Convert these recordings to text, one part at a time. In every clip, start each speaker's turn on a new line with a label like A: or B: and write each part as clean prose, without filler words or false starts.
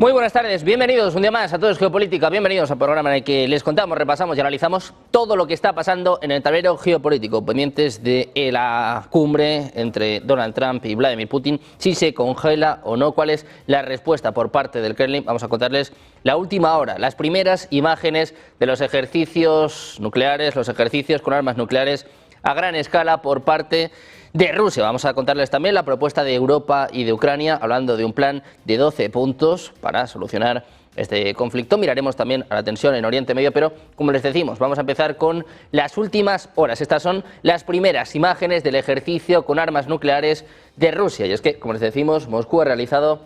A: Muy buenas tardes, bienvenidos un día más a Todo es Geopolítica, bienvenidos al programa en el que les contamos, repasamos y analizamos todo lo que está pasando en el tablero geopolítico, pendientes de la cumbre entre Donald Trump y Vladimir Putin, si se congela o no, cuál es la respuesta por parte del Kremlin. Vamos a contarles la última hora, las primeras imágenes de los ejercicios nucleares, los ejercicios con armas nucleares a gran escala por parte de Rusia. Vamos a contarles también la propuesta de Europa y de Ucrania, hablando de un plan de 12 puntos para solucionar este conflicto. Miraremos también a la tensión en Oriente Medio, pero como les decimos, vamos a empezar con las últimas horas. Estas son las primeras imágenes del ejercicio con armas nucleares de Rusia. Y es que, como les decimos, Moscú ha realizado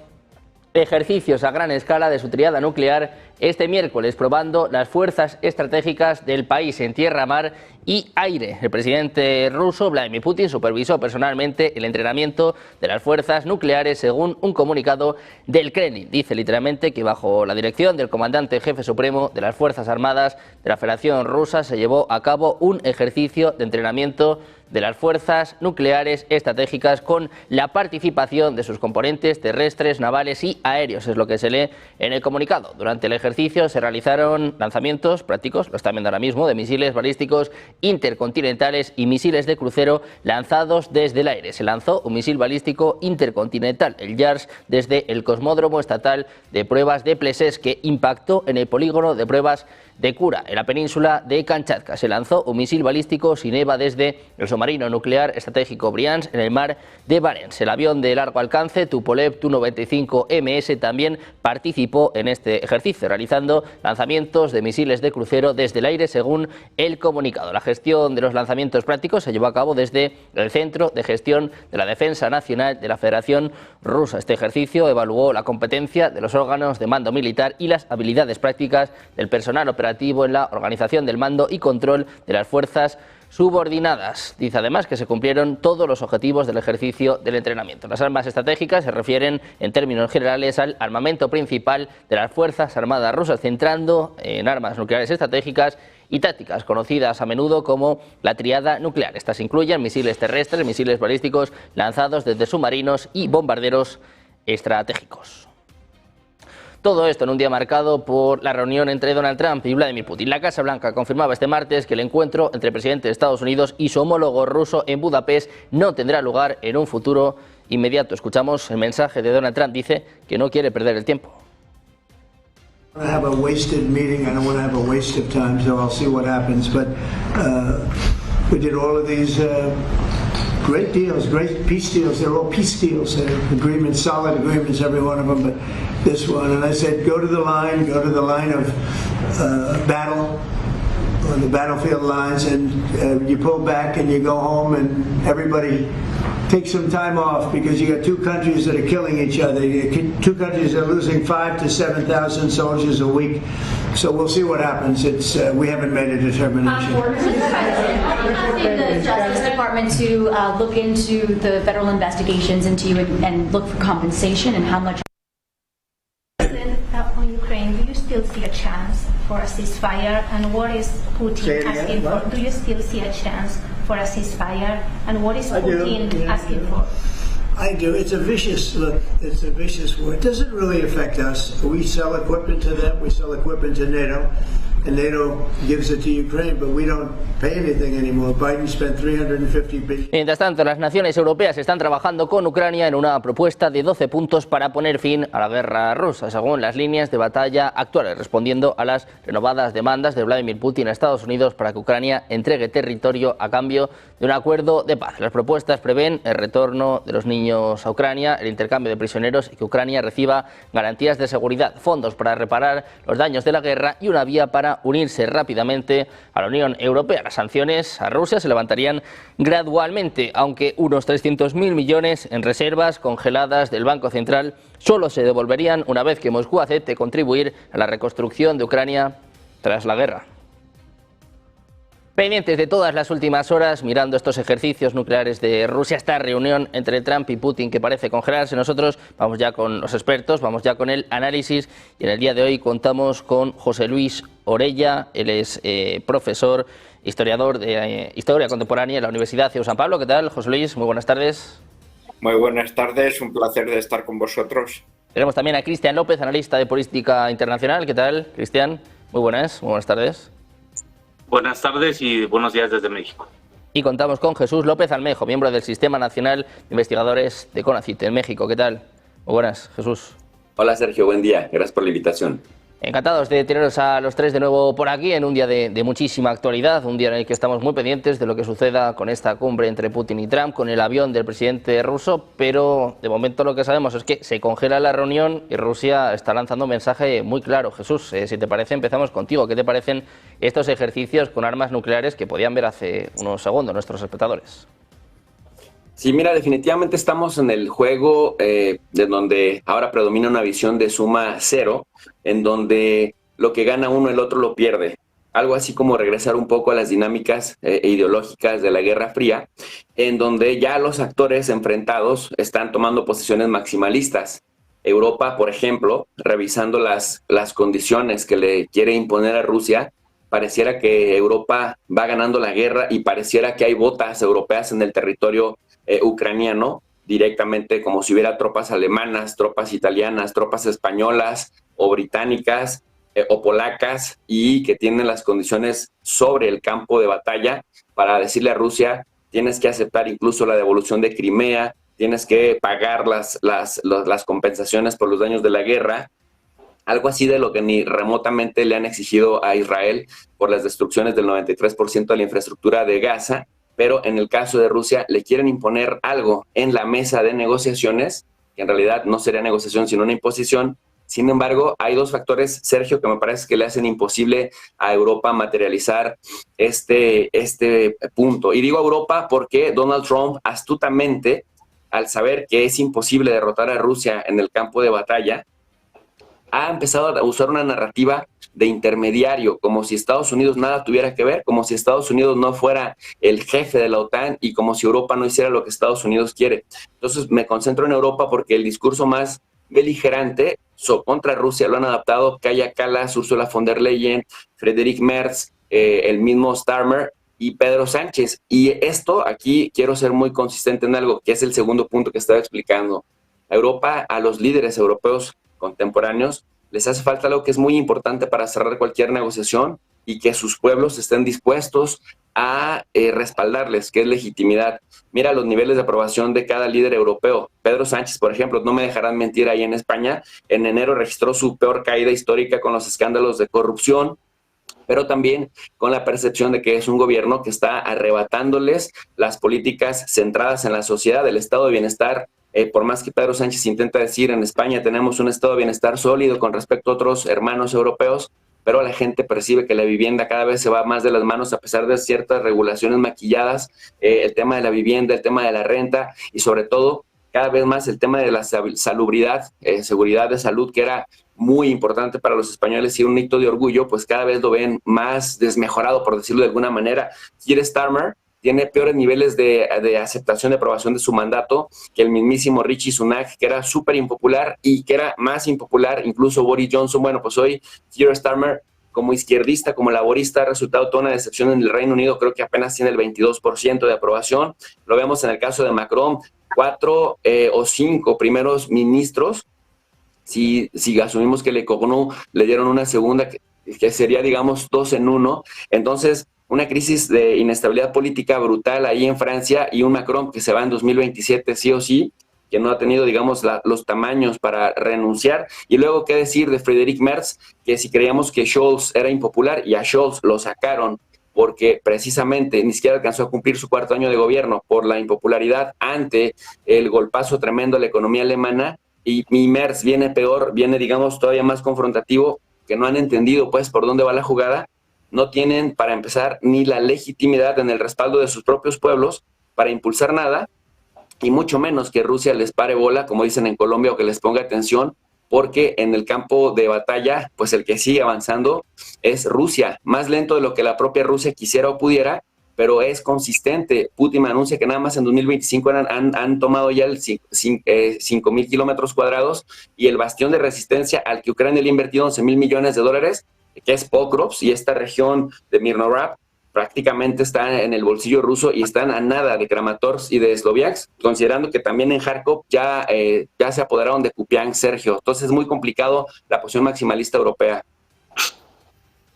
A: ejercicios a gran escala de su triada nuclear este miércoles, probando las fuerzas estratégicas del país en tierra, mar y aire. El presidente ruso, Vladimir Putin, supervisó personalmente el entrenamiento de las fuerzas nucleares, según un comunicado del Kremlin. Dice literalmente que bajo la dirección del comandante jefe supremo de las Fuerzas Armadas de la Federación Rusa se llevó a cabo un ejercicio de entrenamiento de las fuerzas nucleares estratégicas con la participación de sus componentes terrestres, navales y aéreos, es lo que se lee en el comunicado. Durante el ejercicio se realizaron lanzamientos prácticos, lo están viendo ahora mismo, de misiles balísticos intercontinentales y misiles de crucero lanzados desde el aire. Se lanzó un misil balístico intercontinental, el JARS, desde el Cosmódromo Estatal de Pruebas de Plesetsk, que impactó en el polígono de pruebas de Kura, en la península de Kamchatka. Se lanzó un misil balístico sin EVA desde el submarino nuclear estratégico Briansk en el mar de Barents. El avión de largo alcance Tupolev Tu-95MS también participó en este ejercicio, realizando lanzamientos de misiles de crucero desde el aire, según el comunicado. La gestión de los lanzamientos prácticos se llevó a cabo desde el Centro de Gestión de la Defensa Nacional de la Federación Rusa. Este ejercicio evaluó la competencia de los órganos de mando militar y las habilidades prácticas del personal operativo en la organización del mando y control de las fuerzas subordinadas. Dice además que se cumplieron todos los objetivos del ejercicio del entrenamiento. Las armas estratégicas se refieren en términos generales al armamento principal de las Fuerzas Armadas rusas, centrando en armas nucleares estratégicas y tácticas, conocidas a menudo como la triada nuclear. Estas incluyen misiles terrestres, misiles balísticos lanzados desde submarinos y bombarderos estratégicos. Todo esto en un día marcado por la reunión entre Donald Trump y Vladimir Putin. La Casa Blanca confirmaba este martes que el encuentro entre el presidente de Estados Unidos y su homólogo ruso en Budapest no tendrá lugar en un futuro inmediato. Escuchamos el mensaje de Donald Trump. Dice que no quiere perder el tiempo.
B: I have a wasted meeting. I don't want to have a waste of time, so I'll see what happens. But we did all of these great deals, great peace deals. They're all peace deals, agreements, solid agreements, every one of them. But this one, and I said, go to the line of battle, on the battlefield lines, and you pull back and you go home, and everybody take some time off, because you got two countries that are killing each other. Two countries that are losing 5,000 to 7,000 soldiers a week. So we'll see what happens. It's we haven't made a determination.
C: Asking the Justice Department to look into the federal investigations into you and look for compensation and how much.
D: On Ukraine, do you still see a chance for a ceasefire? And what is Putin asking for? Do you still see a chance for a ceasefire? And what is Putin asking for?
B: I do. It's a vicious look. It's a vicious war. It doesn't really affect us. We sell equipment to them. We sell equipment to NATO. And NATO gives it to Ukraine, but we don't pay anything anymore. Biden spent $350 billion.
A: Mientras tanto, las naciones europeas están trabajando con Ucrania en una propuesta de 12 puntos para poner fin a la guerra rusa, según las líneas de batalla actuales, respondiendo a las renovadas demandas de Vladimir Putin a Estados Unidos para que Ucrania entregue territorio a cambio de un acuerdo de paz. Las propuestas prevén el retorno de los niños a Ucrania, el intercambio de prisioneros y que Ucrania reciba garantías de seguridad, fondos para reparar los daños de la guerra y una vía para unirse rápidamente a la Unión Europea. Las sanciones a Rusia se levantarían gradualmente, aunque unos 300.000 millones en reservas congeladas del Banco Central solo se devolverían una vez que Moscú acepte contribuir a la reconstrucción de Ucrania tras la guerra. Pendientes de todas las últimas horas, mirando estos ejercicios nucleares de Rusia, esta reunión entre Trump y Putin que parece congelarse, nosotros vamos ya con los expertos, vamos ya con el análisis, y en el día de hoy contamos con José Luis Orella. Él es profesor, historiador de Historia Contemporánea en la Universidad CEU San Pablo. ¿Qué tal, José Luis? Muy buenas tardes.
E: Muy buenas tardes, un placer de estar con vosotros.
A: Tenemos también a Cristian López, analista de política internacional. ¿Qué tal, Cristian? Muy buenas tardes.
E: Buenas tardes y buenos días desde México.
A: Y contamos con Jesús López Almejo, miembro del Sistema Nacional de Investigadores de CONACYT en México. ¿Qué tal? Muy buenas, Jesús.
F: Hola Sergio, buen día. Gracias por la invitación.
A: Encantados de teneros a los tres de nuevo por aquí en un día de muchísima actualidad, un día en el que estamos muy pendientes de lo que suceda con esta cumbre entre Putin y Trump, con el avión del presidente ruso, pero de momento lo que sabemos es que se congela la reunión y Rusia está lanzando un mensaje muy claro. Jesús, si te parece, empezamos contigo. ¿Qué te parecen estos ejercicios con armas nucleares que podían ver hace unos segundos nuestros espectadores?
F: Sí, mira, definitivamente estamos en el juego de donde ahora predomina una visión de suma cero, en donde lo que gana uno, el otro lo pierde. Algo así como regresar un poco a las dinámicas ideológicas de la Guerra Fría, en donde ya los actores enfrentados están tomando posiciones maximalistas. Europa, por ejemplo, revisando las condiciones que le quiere imponer a Rusia, pareciera que Europa va ganando la guerra y pareciera que hay botas europeas en el territorio ucraniano, directamente como si hubiera tropas alemanas, tropas italianas, tropas españolas o británicas o polacas, y que tienen las condiciones sobre el campo de batalla para decirle a Rusia: tienes que aceptar incluso la devolución de Crimea, tienes que pagar las compensaciones por los daños de la guerra. Algo así de lo que ni remotamente le han exigido a Israel por las destrucciones del 93% de la infraestructura de Gaza. Pero en el caso de Rusia le quieren imponer algo en la mesa de negociaciones, que en realidad no sería negociación sino una imposición. Sin embargo, hay dos factores, Sergio, que me parece que le hacen imposible a Europa materializar este punto. Y digo Europa porque Donald Trump, astutamente, al saber que es imposible derrotar a Rusia en el campo de batalla, ha empezado a usar una narrativa de intermediario, como si Estados Unidos nada tuviera que ver, como si Estados Unidos no fuera el jefe de la OTAN y como si Europa no hiciera lo que Estados Unidos quiere. Entonces me concentro en Europa porque el discurso más beligerante contra Rusia lo han adaptado Kaja Kallas, Ursula von der Leyen, Friedrich Merz, el mismo Starmer y Pedro Sánchez. Y esto, aquí quiero ser muy consistente en algo, que es el segundo punto que estaba explicando. A Europa, a los líderes europeos contemporáneos, les hace falta algo que es muy importante para cerrar cualquier negociación y que sus pueblos estén dispuestos a respaldarles, que es legitimidad. Mira los niveles de aprobación de cada líder europeo. Pedro Sánchez, por ejemplo, no me dejarán mentir, ahí en España, en enero registró su peor caída histórica con los escándalos de corrupción, pero también con la percepción de que es un gobierno que está arrebatándoles las políticas centradas en la sociedad, el estado de bienestar. Por más que Pedro Sánchez intenta decir, en España tenemos un estado de bienestar sólido con respecto a otros hermanos europeos, pero la gente percibe que la vivienda cada vez se va más de las manos a pesar de ciertas regulaciones maquilladas, el tema de la vivienda, el tema de la renta y sobre todo cada vez más el tema de la salubridad, seguridad de salud, que era muy importante para los españoles y un hito de orgullo, pues cada vez lo ven más desmejorado, por decirlo de alguna manera. Keir Starmer tiene peores niveles de aceptación, de aprobación de su mandato que el mismísimo Rishi Sunak, que era súper impopular y que era más impopular incluso Boris Johnson. Bueno, pues hoy Keir Starmer, como izquierdista, como laborista, ha resultado toda una decepción en el Reino Unido. Creo que apenas tiene el 22% de aprobación. Lo vemos en el caso de Macron, 4 o 5 primeros ministros. Si asumimos que Le Cornu le dieron una segunda, que sería, digamos, 2 en 1. Entonces, una crisis de inestabilidad política brutal ahí en Francia y un Macron que se va en 2027 sí o sí, que no ha tenido, digamos, los tamaños para renunciar. Y luego, ¿qué decir de Friedrich Merz? Que si creíamos que Scholz era impopular, y a Scholz lo sacaron porque precisamente ni siquiera alcanzó a cumplir su 4º año de gobierno por la impopularidad ante el golpazo tremendo a la economía alemana, y Merz viene peor, viene, digamos, todavía más confrontativo, que no han entendido, pues, por dónde va la jugada. No tienen, para empezar, ni la legitimidad en el respaldo de sus propios pueblos para impulsar nada, y mucho menos que Rusia les pare bola, como dicen en Colombia, o que les ponga atención, porque en el campo de batalla, pues el que sigue avanzando es Rusia, más lento de lo que la propia Rusia quisiera o pudiera, pero es consistente. Putin anuncia que nada más en 2025 han tomado ya 5,000 kilómetros cuadrados, y el bastión de resistencia al que Ucrania le ha invertido $11,000 millones, que es Pokrovsk y esta región de Mirnorab, prácticamente está en el bolsillo ruso y están a nada de Kramatorsk y de Sloviansk, considerando que también en Kharkov ya se apoderaron de Kupiansk, Sergio. Entonces es muy complicado la posición maximalista europea.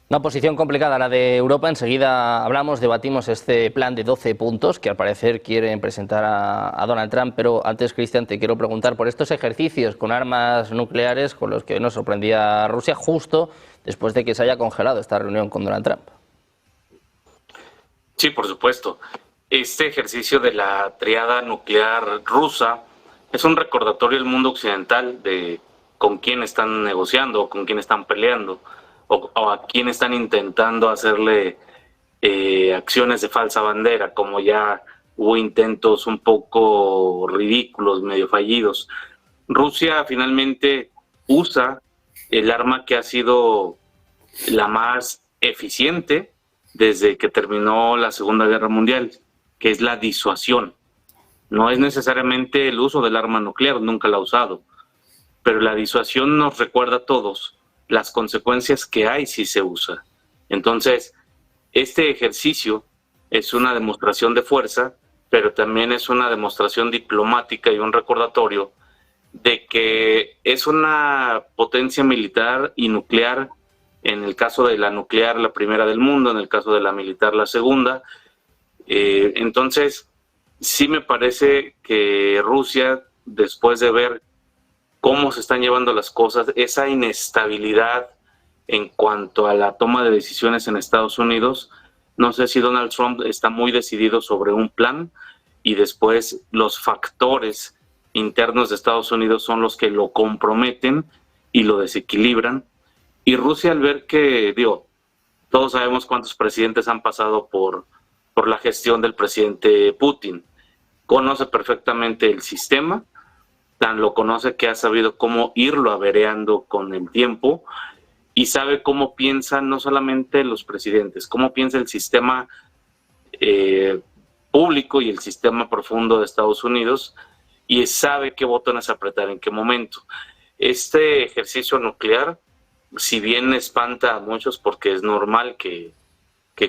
A: Una posición complicada la de Europa. Enseguida hablamos, debatimos este plan de 12 puntos que al parecer quieren presentar a Donald Trump. Pero antes, Cristian, te quiero preguntar por estos ejercicios con armas nucleares con los que nos sorprendía Rusia justo después de que se haya congelado esta reunión con Donald Trump.
E: Sí, por supuesto. Este ejercicio de la triada nuclear rusa es un recordatorio al mundo occidental de con quién están negociando o con quién están peleando. O a quién están intentando hacerle acciones de falsa bandera, como ya hubo intentos un poco ridículos, medio fallidos. Rusia finalmente usa el arma que ha sido la más eficiente desde que terminó la Segunda Guerra Mundial, que es la disuasión. No es necesariamente el uso del arma nuclear, nunca la ha usado, pero la disuasión nos recuerda a todos las consecuencias que hay si se usa. Entonces, este ejercicio es una demostración de fuerza, pero también es una demostración diplomática y un recordatorio de que es una potencia militar y nuclear, en el caso de la nuclear la primera del mundo, en el caso de la militar la segunda. Entonces, sí me parece que Rusia, después de ver cómo se están llevando las cosas, esa inestabilidad en cuanto a la toma de decisiones en Estados Unidos, no sé si Donald Trump está muy decidido sobre un plan y después los factores internos de Estados Unidos son los que lo comprometen y lo desequilibran. Y Rusia, al ver que, todos sabemos cuántos presidentes han pasado por la gestión del presidente Putin, conoce perfectamente el sistema, tan lo conoce que ha sabido cómo irlo avereando con el tiempo y sabe cómo piensan no solamente los presidentes, cómo piensa el sistema público y el sistema profundo de Estados Unidos, y sabe qué botones apretar en qué momento. Este ejercicio nuclear, si bien espanta a muchos porque es normal que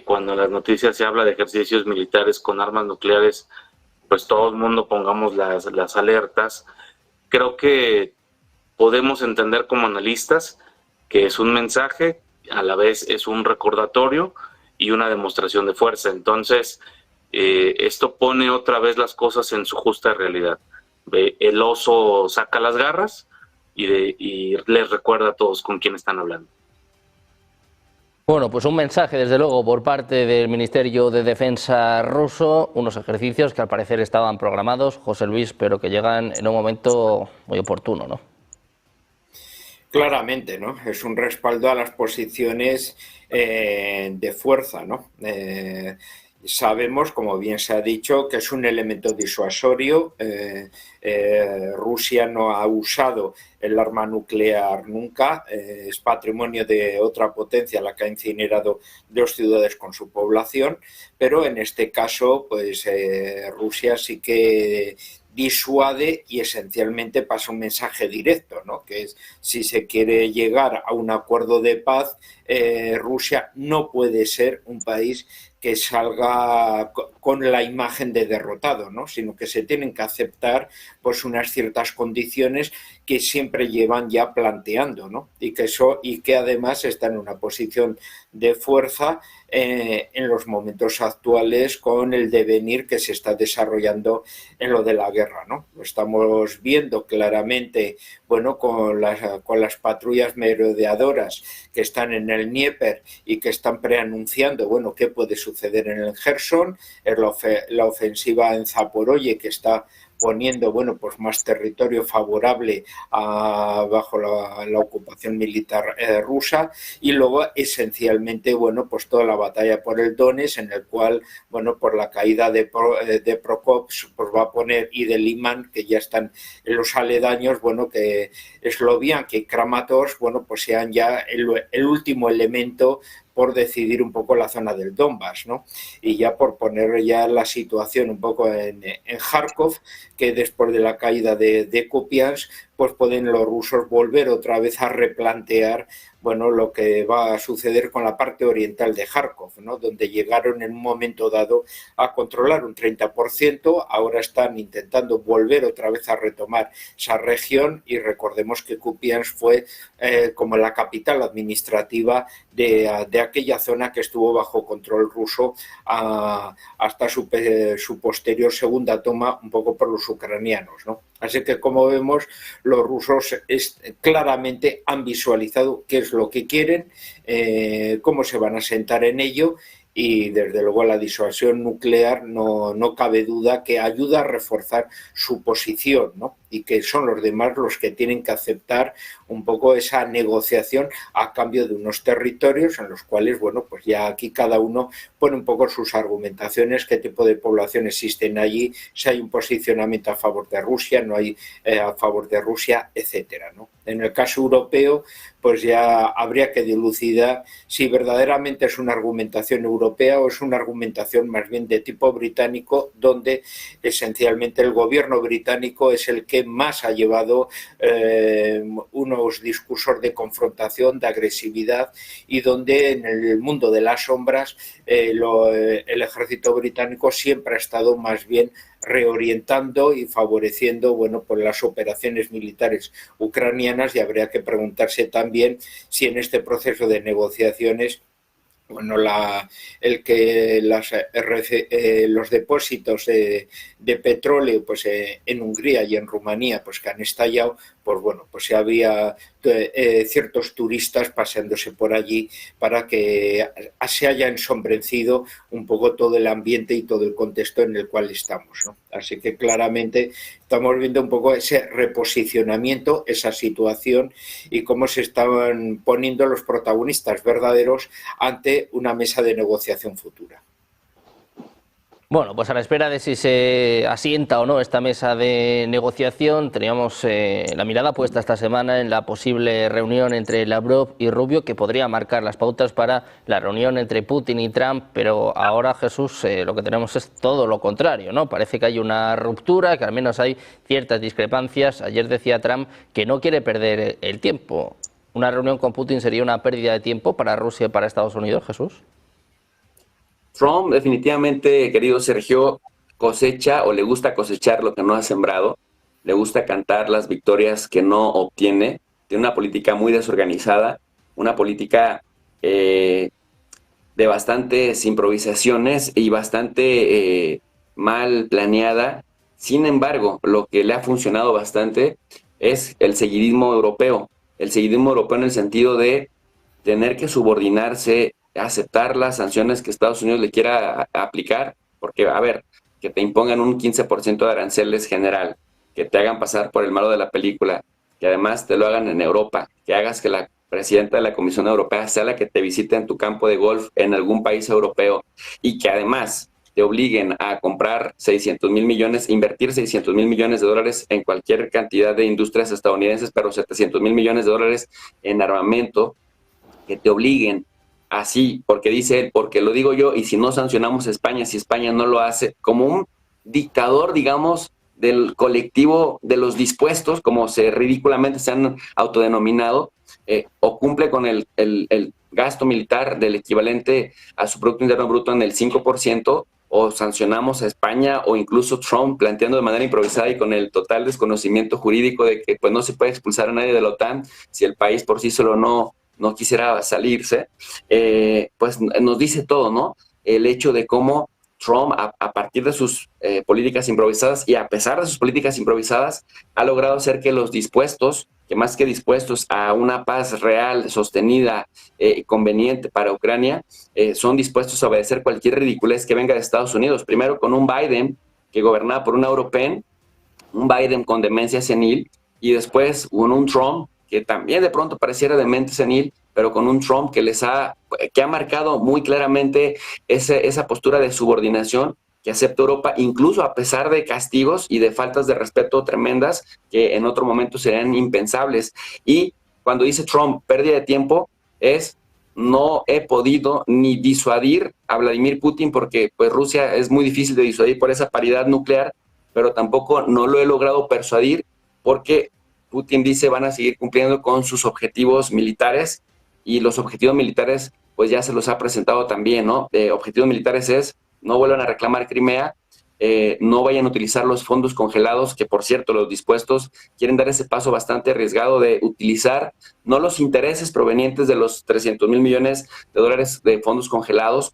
E: cuando en las noticias se habla de ejercicios militares con armas nucleares, pues todo el mundo pongamos las alertas, creo que podemos entender como analistas que es un mensaje, a la vez es un recordatorio y una demostración de fuerza. Entonces, esto pone otra vez las cosas en su justa realidad. El oso saca las garras y les recuerda a todos con quién están hablando.
A: Bueno, pues un mensaje, desde luego, por parte del Ministerio de Defensa ruso, unos ejercicios que al parecer estaban programados, José Luis, pero que llegan en un momento muy oportuno, ¿no?
G: Claramente, ¿no? Es un respaldo a las posiciones de fuerza, ¿no? Sabemos, como bien se ha dicho, que es un elemento disuasorio. Rusia no ha usado el arma nuclear nunca, es patrimonio de otra potencia la que ha incinerado 2 ciudades con su población, pero en este caso, pues Rusia sí que disuade y esencialmente pasa un mensaje directo, ¿no? Que es, si se quiere llegar a un acuerdo de paz, Rusia no puede ser un país que salga con la imagen de derrotado, ¿no? Sino que se tienen que aceptar pues unas ciertas condiciones que siempre llevan ya planteando, ¿no? Y que además está en una posición de fuerza en los momentos actuales con el devenir que se está desarrollando en lo de la guerra, ¿no? Lo estamos viendo claramente, bueno, con las patrullas merodeadoras que están en el Dnieper y que están preanunciando, bueno, qué puede suceder en el Gerson, la ofensiva en Zaporozhye que está poniendo, bueno, pues más territorio favorable bajo la ocupación militar rusa, y luego esencialmente, bueno, pues toda la batalla por el Donetsk, en el cual, bueno, por la caída de Prokopsk, pues va a poner, y de Liman, que ya están en los aledaños, bueno, que Sloviansk y Kramatorsk, bueno, pues sean ya el último elemento por decidir un poco la zona del Donbass, ¿no? Y ya por poner ya la situación un poco en Kharkov, que después de la caída de Kupiansk, pues pueden los rusos volver otra vez a replantear, bueno, lo que va a suceder con la parte oriental de Kharkov, ¿no? Donde llegaron en un momento dado a controlar un 30%, ahora están intentando volver otra vez a retomar esa región, y recordemos que Kupiansk fue como la capital administrativa de aquella zona que estuvo bajo control ruso hasta su posterior segunda toma, un poco por los ucranianos, ¿no? Así que, como vemos, los rusos claramente han visualizado qué es lo que quieren, cómo se van a sentar en ello, y desde luego la disuasión nuclear no cabe duda que ayuda a reforzar su posición, ¿no? Y que son los demás los que tienen que aceptar un poco esa negociación a cambio de unos territorios en los cuales, bueno, pues ya aquí cada uno pone un poco sus argumentaciones, qué tipo de población existen allí, si hay un posicionamiento a favor de Rusia, no hay a favor de Rusia, etcétera, ¿no? En el caso europeo, pues ya habría que dilucidar si verdaderamente es una argumentación europea o es una argumentación más bien de tipo británico, donde esencialmente el gobierno británico es el que más ha llevado unos discursos de confrontación, de agresividad, y donde en el mundo de las sombras el ejército británico siempre ha estado más bien reorientando y favoreciendo, bueno, pues las operaciones militares ucranianas, y habría que preguntarse también si en este proceso de negociaciones, bueno, los depósitos de petróleo, pues en Hungría y en Rumanía, pues que han estallado, pues bueno, pues ya había ciertos turistas paseándose por allí para que se haya ensombrecido un poco todo el ambiente y todo el contexto en el cual estamos, ¿no? Así que claramente estamos viendo un poco ese reposicionamiento, esa situación, y cómo se estaban poniendo los protagonistas verdaderos ante una mesa de negociación futura.
A: Bueno, pues a la espera de si se asienta o no esta mesa de negociación, teníamos la mirada puesta esta semana en la posible reunión entre Lavrov y Rubio, que podría marcar las pautas para la reunión entre Putin y Trump, pero ahora, Jesús, lo que tenemos es todo lo contrario, ¿no? Parece que hay una ruptura, que al menos hay ciertas discrepancias. Ayer decía Trump que no quiere perder el tiempo. ¿Una reunión con Putin sería una pérdida de tiempo para Rusia y para Estados Unidos, Jesús?
F: Trump definitivamente, querido Sergio, cosecha o le gusta cosechar lo que no ha sembrado, le gusta cantar las victorias que no obtiene, tiene una política muy desorganizada, una política de bastantes improvisaciones y bastante mal planeada. Sin embargo, lo que le ha funcionado bastante es el seguidismo europeo en el sentido de tener que subordinarse, aceptar las sanciones que Estados Unidos le quiera aplicar, porque, a ver, que te impongan un 15% de aranceles general, que te hagan pasar por el malo de la película, que además te lo hagan en Europa, que hagas que la presidenta de la Comisión Europea sea la que te visite en tu campo de golf en algún país europeo, y que además te obliguen a comprar 600,000 millones, invertir 600,000 millones de dólares en cualquier cantidad de industrias estadounidenses, pero 700,000 millones de dólares en armamento, que te obliguen así, porque dice él, porque lo digo yo, y si no sancionamos a España, si España no lo hace, como un dictador, digamos, del colectivo de los dispuestos, como ridículamente se han autodenominado, o cumple con el gasto militar del equivalente a su Producto Interno Bruto en el 5%, o sancionamos a España, o incluso Trump planteando de manera improvisada y con el total desconocimiento jurídico de que pues no se puede expulsar a nadie de la OTAN si el país por sí solo no quisiera salirse, pues nos dice todo, ¿no? El hecho de cómo Trump, a partir de sus políticas improvisadas y a pesar de sus políticas improvisadas, ha logrado hacer que los dispuestos, que más que dispuestos a una paz real, sostenida, conveniente para Ucrania, son dispuestos a obedecer cualquier ridiculez que venga de Estados Unidos. Primero con un Biden que gobernaba por una European, un Biden con demencia senil, y después con un Trump que también de pronto pareciera demente senil, pero con un Trump que ha marcado muy claramente esa postura de subordinación que acepta Europa, incluso a pesar de castigos y de faltas de respeto tremendas que en otro momento serían impensables. Y cuando dice Trump pérdida de tiempo, no he podido ni disuadir a Vladimir Putin, porque pues Rusia es muy difícil de disuadir por esa paridad nuclear, pero tampoco no lo he logrado persuadir porque Putin dice van a seguir cumpliendo con sus objetivos militares, y los objetivos militares pues ya se los ha presentado también, ¿no? Objetivos militares es no vuelvan a reclamar Crimea, no vayan a utilizar los fondos congelados, que por cierto los dispuestos quieren dar ese paso bastante arriesgado de utilizar no los intereses provenientes de los 300,000 millones de dólares de fondos congelados,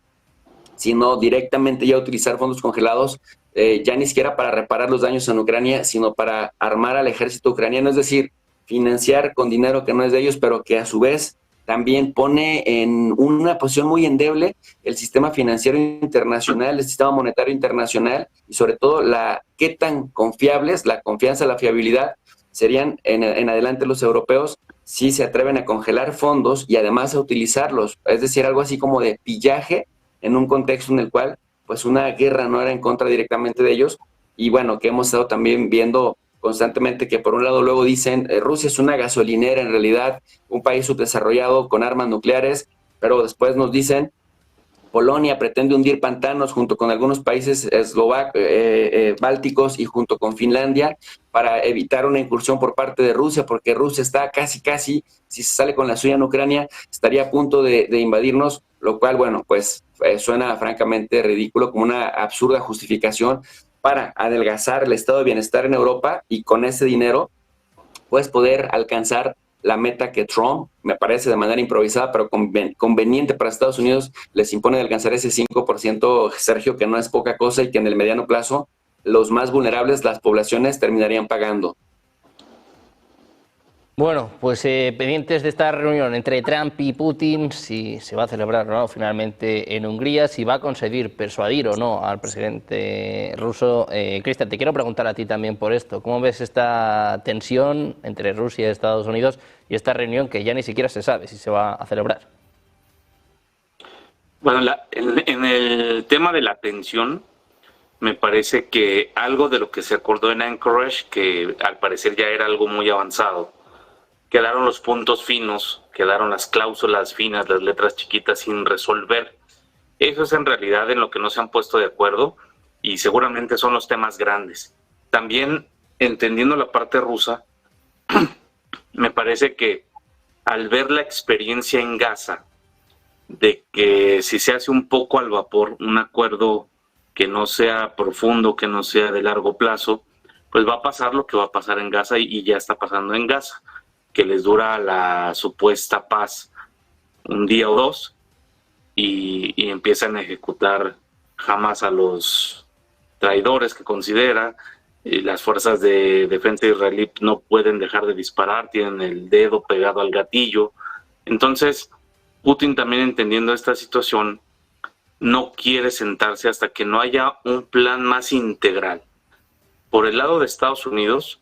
F: sino directamente ya utilizar fondos congelados, ya ni siquiera para reparar los daños en Ucrania, sino para armar al ejército ucraniano, es decir, financiar con dinero que no es de ellos, pero que a su vez también pone en una posición muy endeble el sistema financiero internacional, el sistema monetario internacional, y sobre todo qué tan confiables, la confianza, la fiabilidad serían en adelante los europeos si se atreven a congelar fondos y además a utilizarlos, es decir, algo así como de pillaje en un contexto en el cual pues una guerra no era en contra directamente de ellos, y bueno, que hemos estado también viendo constantemente que por un lado luego dicen Rusia es una gasolinera, en realidad un país subdesarrollado con armas nucleares, pero después nos dicen Polonia pretende hundir pantanos junto con algunos países bálticos y junto con Finlandia para evitar una incursión por parte de Rusia, porque Rusia está casi, si se sale con la suya en Ucrania, estaría a punto de invadirnos, lo cual, bueno, pues suena francamente ridículo, como una absurda justificación para adelgazar el estado de bienestar en Europa y con ese dinero puedes poder alcanzar la meta que Trump, me parece de manera improvisada, pero conveniente para Estados Unidos, les impone de alcanzar ese 5%, Sergio, que no es poca cosa y que en el mediano plazo los más vulnerables, las poblaciones, terminarían pagando.
A: Bueno, pues pendientes de esta reunión entre Trump y Putin, si se va a celebrar o no finalmente en Hungría, si va a conseguir persuadir o no al presidente ruso. Cristian, te quiero preguntar a ti también por esto. ¿Cómo ves esta tensión entre Rusia y Estados Unidos y esta reunión que ya ni siquiera se sabe si se va a celebrar?
E: Bueno, en el tema de la tensión, me parece que algo de lo que se acordó en Anchorage, que al parecer ya era algo muy avanzado, quedaron los puntos finos, quedaron las cláusulas finas, las letras chiquitas sin resolver. Eso es en realidad en lo que no se han puesto de acuerdo y seguramente son los temas grandes. También, entendiendo la parte rusa, me parece que al ver la experiencia en Gaza, de que si se hace un poco al vapor, un acuerdo que no sea profundo, que no sea de largo plazo, pues va a pasar lo que va a pasar en Gaza y ya está pasando en Gaza, que les dura la supuesta paz un día o dos y empiezan a ejecutar Hamas a los traidores que considera. Las fuerzas de defensa israelí no pueden dejar de disparar, tienen el dedo pegado al gatillo. Entonces, Putin, también entendiendo esta situación, no quiere sentarse hasta que no haya un plan más integral. Por el lado de Estados Unidos,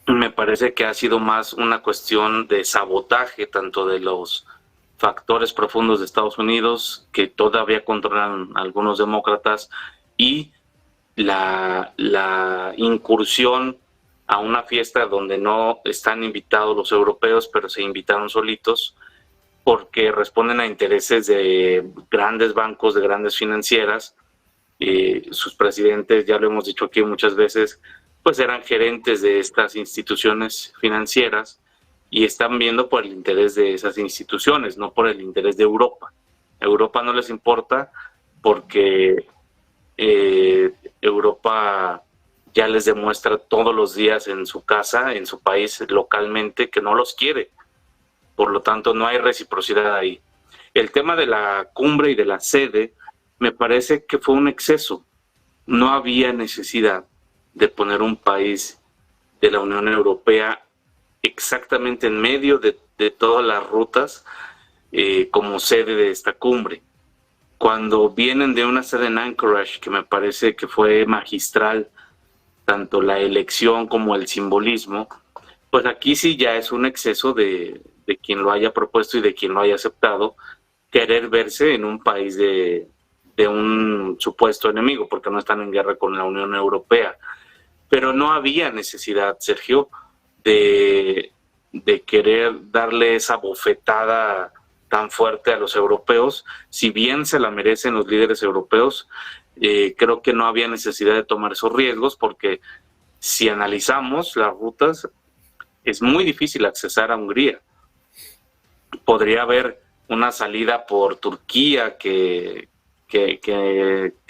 E: me parece que ha sido más una cuestión de sabotaje, tanto de los factores profundos de Estados Unidos, que todavía controlan algunos demócratas, y la incursión a una fiesta donde no están invitados los europeos, pero se invitaron solitos, porque responden a intereses de grandes bancos, de grandes financieras. Sus presidentes, ya lo hemos dicho aquí muchas veces, pues eran gerentes de estas instituciones financieras y están viendo por el interés de esas instituciones, no por el interés de Europa. A Europa no les importa porque Europa ya les demuestra todos los días en su casa, en su país, localmente, que no los quiere. Por lo tanto, no hay reciprocidad ahí. El tema de la cumbre y de la sede me parece que fue un exceso. No había necesidad de poner un país de la Unión Europea exactamente en medio de todas las rutas como sede de esta cumbre. Cuando vienen de una sede en Anchorage, que me parece que fue magistral, tanto la elección como el simbolismo, pues aquí sí ya es un exceso de quien lo haya propuesto y de quien lo haya aceptado, querer verse en un país de un supuesto enemigo, porque no están en guerra con la Unión Europea. Pero no había necesidad, Sergio, de querer darle esa bofetada tan fuerte a los europeos. Si bien se la merecen los líderes europeos, creo que no había necesidad de tomar esos riesgos, porque si analizamos las rutas, es muy difícil accesar a Hungría. Podría haber una salida por Turquía que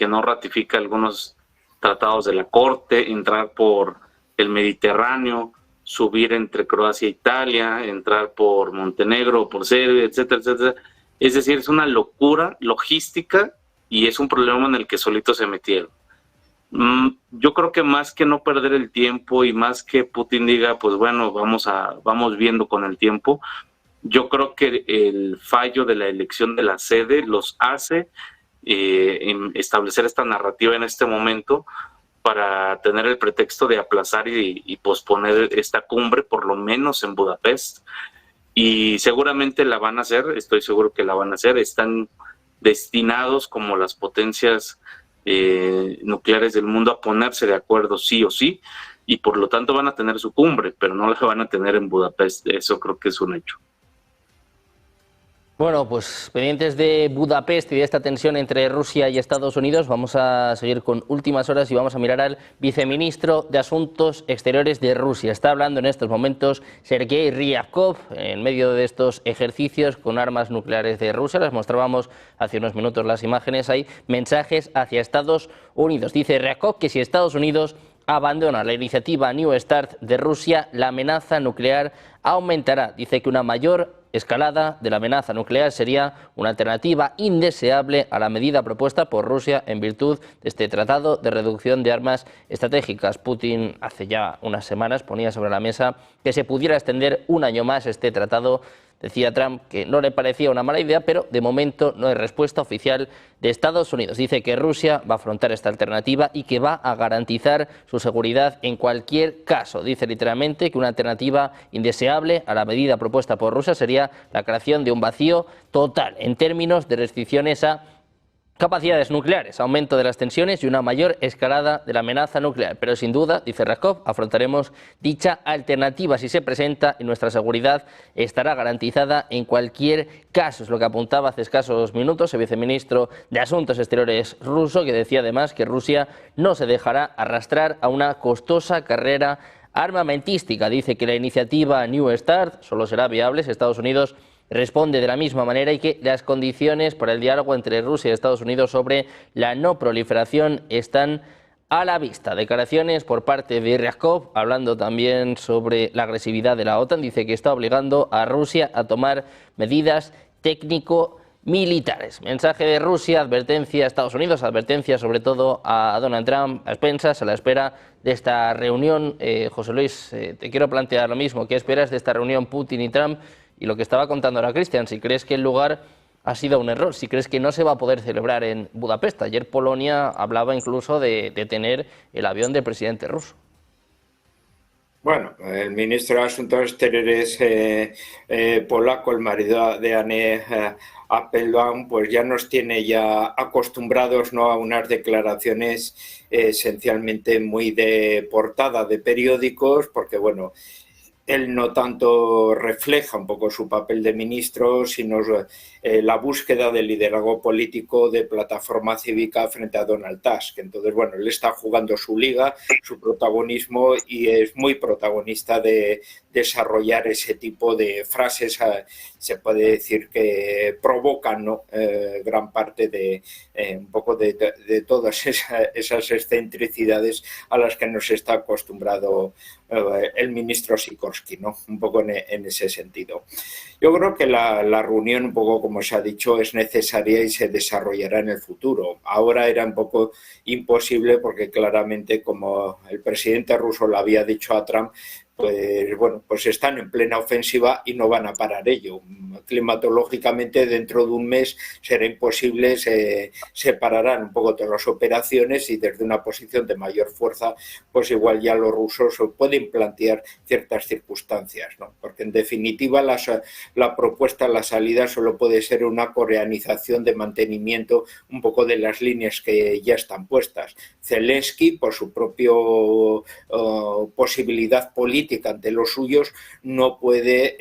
E: no ratifica algunos tratados de la Corte, entrar por el Mediterráneo, subir entre Croacia e Italia, entrar por Montenegro, por Serbia, etcétera, etcétera. Es decir, es una locura logística y es un problema en el que solitos se metieron. Yo creo que más que no perder el tiempo y más que Putin diga, pues bueno, vamos viendo con el tiempo, yo creo que el fallo de la elección de la sede los hace establecer esta narrativa en este momento para tener el pretexto de aplazar y posponer esta cumbre, por lo menos en Budapest. Y seguramente la van a hacer, estoy seguro que la van a hacer. Están destinados como las potencias nucleares del mundo a ponerse de acuerdo sí o sí, y por lo tanto van a tener su cumbre, pero no la van a tener en Budapest. Eso creo que es un hecho.
A: Bueno, pues pendientes de Budapest y de esta tensión entre Rusia y Estados Unidos, vamos a seguir con últimas horas y vamos a mirar al viceministro de Asuntos Exteriores de Rusia. Está hablando en estos momentos Sergei Ryabkov en medio de estos ejercicios con armas nucleares de Rusia. Las mostrábamos hace unos minutos las imágenes. Hay mensajes hacia Estados Unidos. Dice Ryabkov que si Estados Unidos abandona la iniciativa New START de Rusia, la amenaza nuclear aumentará. Dice que una mayor escalada de la amenaza nuclear sería una alternativa indeseable a la medida propuesta por Rusia en virtud de este tratado de reducción de armas estratégicas. Putin hace ya unas semanas ponía sobre la mesa que se pudiera extender un año más este tratado. Decía Trump que no le parecía una mala idea, pero de momento no hay respuesta oficial de Estados Unidos. Dice que Rusia va a afrontar esta alternativa y que va a garantizar su seguridad en cualquier caso. Dice literalmente que una alternativa indeseable a la medida propuesta por Rusia sería la creación de un vacío total en términos de restricciones a capacidades nucleares, aumento de las tensiones y una mayor escalada de la amenaza nuclear. Pero sin duda, dice Ryabkov, afrontaremos dicha alternativa si se presenta y nuestra seguridad estará garantizada en cualquier caso. Es lo que apuntaba hace escasos minutos el viceministro de Asuntos Exteriores ruso, que decía además que Rusia no se dejará arrastrar a una costosa carrera armamentística. Dice que la iniciativa New START solo será viable si Estados Unidos responde de la misma manera y que las condiciones para el diálogo entre Rusia y Estados Unidos sobre la no proliferación están a la vista. Declaraciones por parte de Ryabkov, hablando también sobre la agresividad de la OTAN. Dice que está obligando a Rusia a tomar medidas técnico-militares. Mensaje de Rusia, advertencia a Estados Unidos, advertencia sobre todo a Donald Trump, a expensas, a la espera de esta reunión. José Luis, te quiero plantear lo mismo. ¿Qué esperas de esta reunión Putin y Trump? Y lo que estaba contando ahora Cristian, si crees que el lugar ha sido un error, si crees que no se va a poder celebrar en Budapest. Ayer Polonia hablaba incluso de detener el avión del presidente ruso.
G: Bueno, el ministro de Asuntos Exteriores polaco, el marido de Anne Applebaum, pues ya nos tiene ya acostumbrados, ¿no?, a unas declaraciones esencialmente muy de portada de periódicos, porque bueno, él no tanto refleja un poco su papel de ministro, sino la búsqueda de liderazgo político de plataforma cívica frente a Donald Tusk. Entonces, bueno, él está jugando su liga, su protagonismo, y es muy protagonista de desarrollar ese tipo de frases, se puede decir que provocan, ¿no?, gran parte de un poco de todas esas excentricidades a las que nos está acostumbrado el ministro Sikorski, ¿no?, un poco en ese sentido. Yo creo que la reunión, un poco como se ha dicho, es necesaria y se desarrollará en el futuro. Ahora era un poco imposible porque claramente, como el presidente ruso le había dicho a Trump, pues bueno, pues están en plena ofensiva y no van a parar ello. Climatológicamente, dentro de un mes será imposible, se pararán un poco todas las operaciones y desde una posición de mayor fuerza, pues igual ya los rusos pueden plantear ciertas circunstancias, ¿no? Porque en definitiva la propuesta, la salida solo puede ser una coreanización de mantenimiento un poco de las líneas que ya están puestas. Zelensky, por su propia posibilidad política ante los suyos, no puede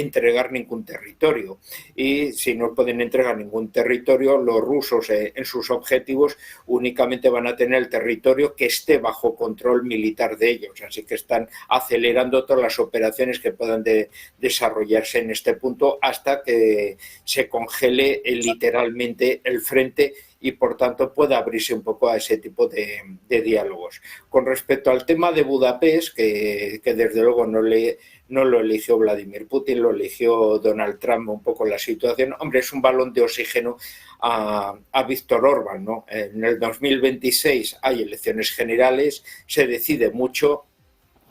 G: entregar ningún territorio. territorio. Y si no pueden entregar ningún territorio, los rusos en sus objetivos únicamente van a tener el territorio que esté bajo control militar de ellos. Así que están acelerando todas las operaciones que puedan desarrollarse en este punto hasta que se congele literalmente el frente y por tanto pueda abrirse un poco a ese tipo de diálogos. Con respecto al tema de Budapest, que desde luego no lo eligió Vladimir Putin, lo eligió Donald Trump un poco la situación. Hombre, es un balón de oxígeno a Víctor Orbán, ¿no? En el 2026 hay elecciones generales, se decide mucho.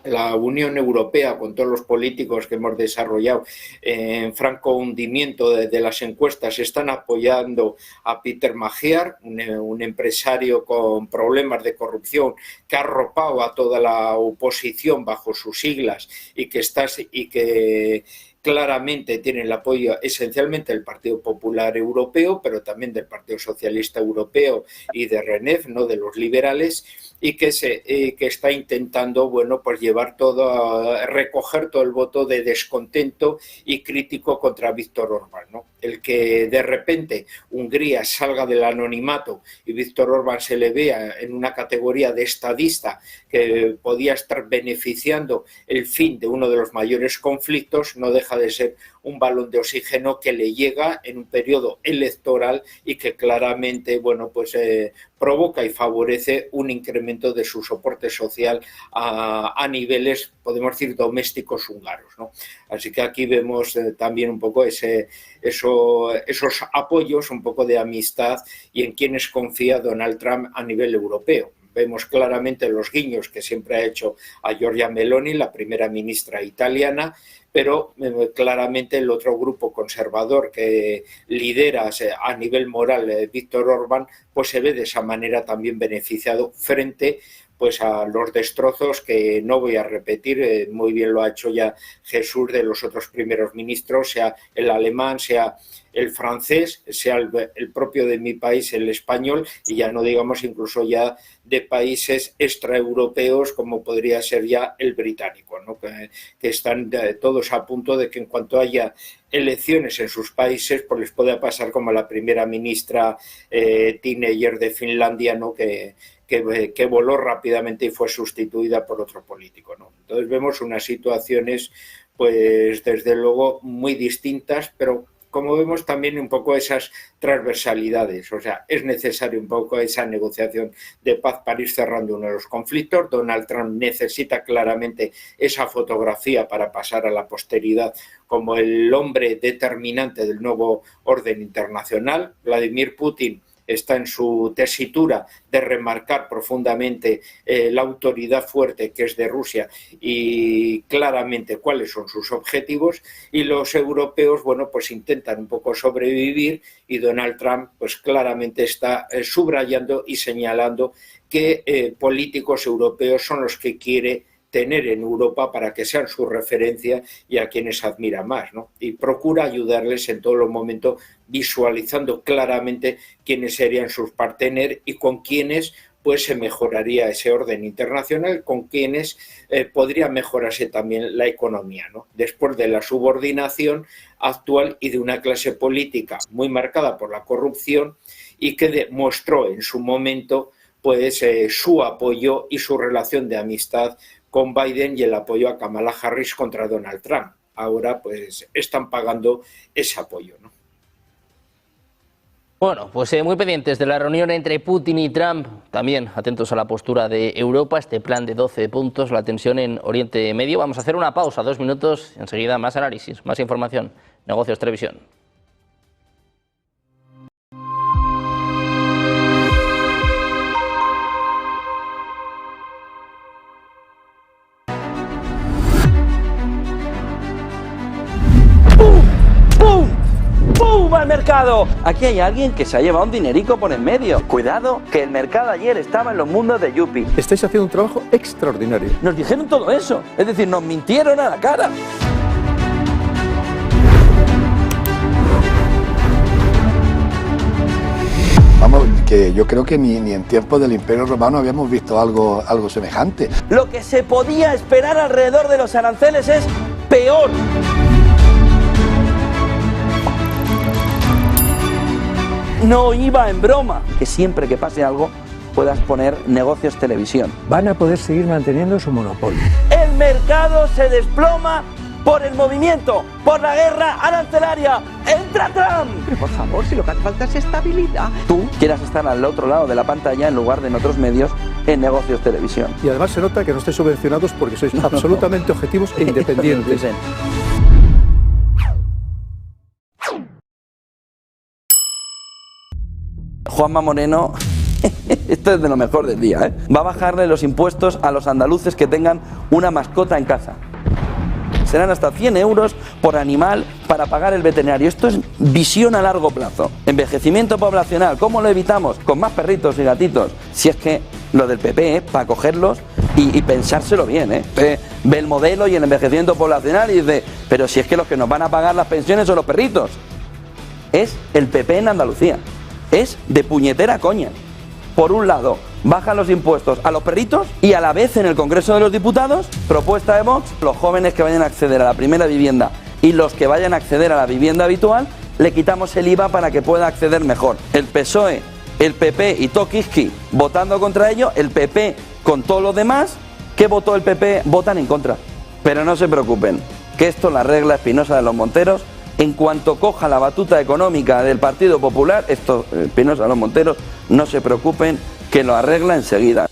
G: La Unión Europea, con todos los políticos que hemos desarrollado en franco hundimiento de las encuestas, están apoyando a Peter Magyar, un empresario con problemas de corrupción que ha arropado a toda la oposición bajo sus siglas y que claramente tiene el apoyo esencialmente del Partido Popular Europeo, pero también del Partido Socialista Europeo y de Renef, ¿no?, de los liberales, y que está intentando, bueno, pues recoger todo el voto de descontento y crítico contra Víctor Orbán, ¿no? El que de repente Hungría salga del anonimato y Víctor Orbán se le vea en una categoría de estadista que podía estar beneficiando el fin de uno de los mayores conflictos, no deja de ser un balón de oxígeno que le llega en un periodo electoral y que claramente, bueno, pues provoca y favorece un incremento de su soporte social a niveles, podemos decir, domésticos húngaros, ¿no? Así que aquí vemos también un poco esos apoyos, un poco de amistad y en quienes confía Donald Trump a nivel europeo. Vemos claramente los guiños que siempre ha hecho a Giorgia Meloni, la primera ministra italiana, pero claramente el otro grupo conservador que lidera a nivel moral Víctor Orbán, pues se ve de esa manera también beneficiado frente pues a los destrozos que no voy a repetir, muy bien lo ha hecho ya Jesús, de los otros primeros ministros, sea el alemán, sea el francés, sea el propio de mi país, el español, y ya no digamos incluso ya de países extraeuropeos como podría ser ya el británico, ¿no? Que están todos a punto de que en cuanto haya elecciones en sus países, pues les pueda pasar como a la primera ministra teenager de Finlandia, ¿no? Que voló rápidamente y fue sustituida por otro político, ¿no? Entonces vemos unas situaciones, pues desde luego muy distintas, pero como vemos también un poco esas transversalidades, o sea, es necesario un poco esa negociación de paz para ir cerrando uno de los conflictos. Donald Trump necesita claramente esa fotografía para pasar a la posteridad como el hombre determinante del nuevo orden internacional. Vladimir Putin está en su tesitura de remarcar profundamente la autoridad fuerte que es de Rusia y claramente cuáles son sus objetivos, y los europeos, bueno, pues intentan un poco sobrevivir, y Donald Trump pues claramente está subrayando y señalando que políticos europeos son los que quiere tener en Europa para que sean su referencia y a quienes admira más, ¿no? Y procura ayudarles en todos los momentos, visualizando claramente quiénes serían sus partener y con quiénes pues se mejoraría ese orden internacional, con quienes podría mejorarse también la economía, ¿no? Después de la subordinación actual y de una clase política muy marcada por la corrupción y que demostró en su momento pues su apoyo y su relación de amistad con Biden y el apoyo a Kamala Harris contra Donald Trump. Ahora pues están pagando ese apoyo, ¿no?
A: Bueno, pues muy pendientes de la reunión entre Putin y Trump, también atentos a la postura de Europa, este plan de 12 puntos, la tensión en Oriente Medio. Vamos a hacer una pausa, 2 minutos, enseguida más análisis, más información. Negocios Televisión.
H: ¡Pum! ¡Al mercado! Aquí hay alguien que se ha llevado un dinerico por en medio. Cuidado, que el mercado ayer estaba en los mundos de Yupi.
I: Estáis haciendo un trabajo extraordinario.
H: Nos dijeron todo eso. Es decir, nos mintieron a la cara.
J: Vamos, que yo creo que ni en tiempos del Imperio Romano habíamos visto algo semejante.
H: Lo que se podía esperar alrededor de los aranceles es peor. no iba en broma. Que siempre que pase algo puedas poner Negocios Televisión.
I: Van a poder seguir manteniendo su monopolio.
H: El mercado se desploma por el movimiento, por la guerra arancelaria. ¡Entra Trump!
K: Pero por favor, si lo que hace falta es estabilidad.
H: Tú quieras estar al otro lado de la pantalla en lugar de en otros medios en Negocios Televisión.
I: Y además se nota que no estáis subvencionados porque sois absolutamente objetivos e independientes.
H: Juanma Moreno, esto es de lo mejor del día, ¿eh? Va a bajarle los impuestos a los andaluces que tengan una mascota en casa. Serán hasta 100 euros por animal para pagar el veterinario. Esto es visión a largo plazo. Envejecimiento poblacional, ¿cómo lo evitamos? Con más perritos y gatitos. Si es que lo del PP es para cogerlos y pensárselo bien, ¿eh? Usted ve el modelo y el envejecimiento poblacional y dice, pero si es que los que nos van a pagar las pensiones son los perritos. Es el PP en Andalucía. Es de puñetera coña. Por un lado, bajan los impuestos a los perritos y a la vez en el Congreso de los Diputados, propuesta de Vox, los jóvenes que vayan a acceder a la primera vivienda y los que vayan a acceder a la vivienda habitual, le quitamos el IVA para que pueda acceder mejor. El PSOE, el PP y Tokiski votando contra ello, el PP con todos los demás, ¿qué votó el PP? Votan en contra. Pero no se preocupen, que esto la arregla Espinosa de los Monteros. En cuanto coja la batuta económica del Partido Popular, esto, Espinosa de los Monteros, no se preocupen, que lo arregla enseguida.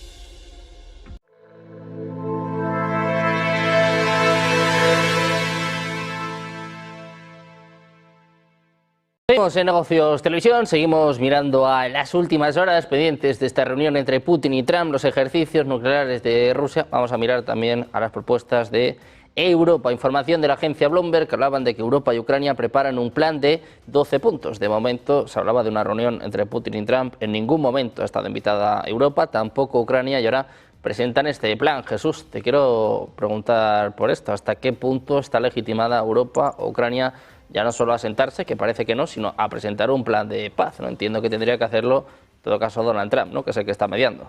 A: Seguimos en Negocios Televisión, seguimos mirando a las últimas horas pendientes de esta reunión entre Putin y Trump, los ejercicios nucleares de Rusia. Vamos a mirar también a las propuestas de Europa. Información de la agencia Bloomberg que hablaban de que Europa y Ucrania preparan un plan de 12 puntos. De momento se hablaba de una reunión entre Putin y Trump. En ningún momento ha estado invitada Europa, tampoco Ucrania, y ahora presentan este plan. Jesús, te quiero preguntar por esto. ¿Hasta qué punto está legitimada Europa o Ucrania ya no solo a sentarse, que parece que no, sino a presentar un plan de paz? No entiendo que tendría que hacerlo, en todo caso, Donald Trump, ¿no?, que es el que está mediando.